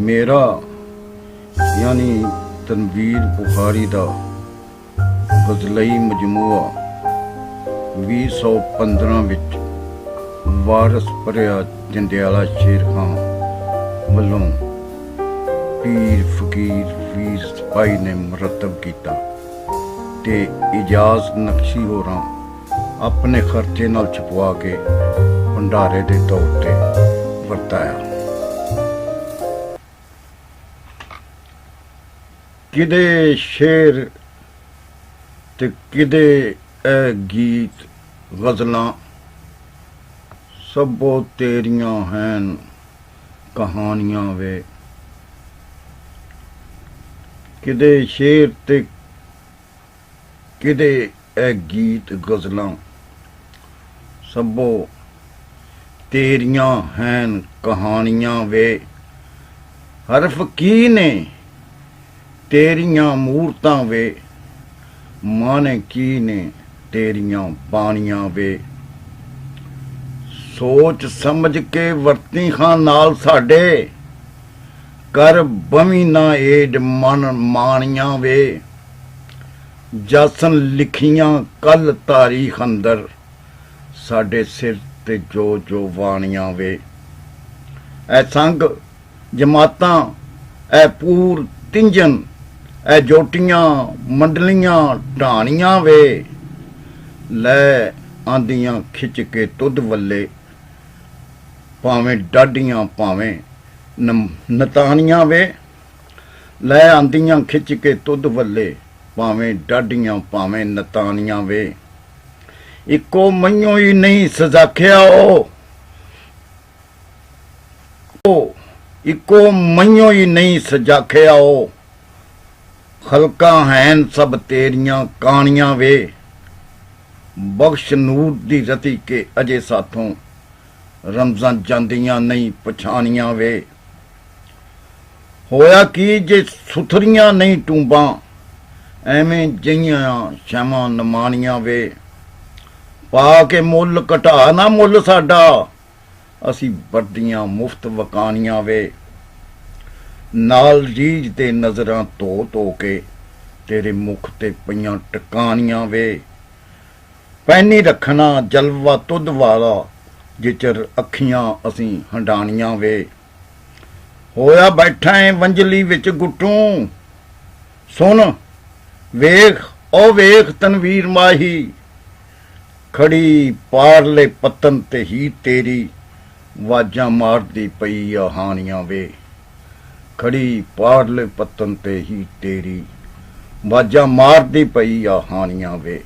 मेरा यानी तनवीर बुखारी दा गज़लई मजमूआ 2015 विच वारस भरिया जंडियाला शेर खां वल्लों पीर फकीर वीर सिपाही ने मुरतब किया ते इजाज नक्शी होरां अपने खर्चे नाल छपवा के भंडारे दे तौर ते वरताया। किदे शेर ते किदे ए गीत गज़लां सबो तेरियां हैन कहानियां वे। किदे शेर ते किदे ए गीत गज़लां सबो तेरियां हैन कहानियां वे। हरफ की ने तेरियां मूरतां वे, माने की ने तेरियां बाणियां वे। सोच समझ के वरती खां नाल साडे, कर बवी ना एड मन माणियां वे। जासन लिखियां कल तारीख अंदर, साडे सिर ते जो जो वाणियां वे। ऐ संग जमातां ऐ पूर तिंजन, ऐ जोटियां मंडलियां ढाणियां वे। लै आंदियां खिच के तुद वल्ले, भावें डाडियां भावें नतानियां वे। लै आंदियां खिच के तुद वल्ले, भावें डाडियां भावें नतानियां वे। इको मइयों ही नहीं सजाखिया इको मइयों ही नहीं सजाखिया खलका हैन सब तेरियां कानियां वे। बख्श नूर दी रती के अजे साथों, रमजां जांदियां नहीं पछानियां वे। होया की जे सुथरियां नहीं टूंबां, एवें जइयां शैवां नमानियां वे। पा के मुल घटा ना मुल साडा, असी वर्दियां मुफ्त वकानियां वे। नाल रीझ ते नजरां धो धो के तेरे मुख ते पईयां टकानियां वे। पैनी रखना जलवा तुद वाला, जिचर अखियां असी हंडानियां वे। होया बैठा है वंजली विच गुट्टू, सुन वेख ओ वेख तनवीर माही। खड़ी पारले पतन ते ही तेरी, वाजां मारदी पई आ हानियां वे। खड़ी पारले पतन ते ही तेरी, वाजां मारदी पई आ हानियां वे।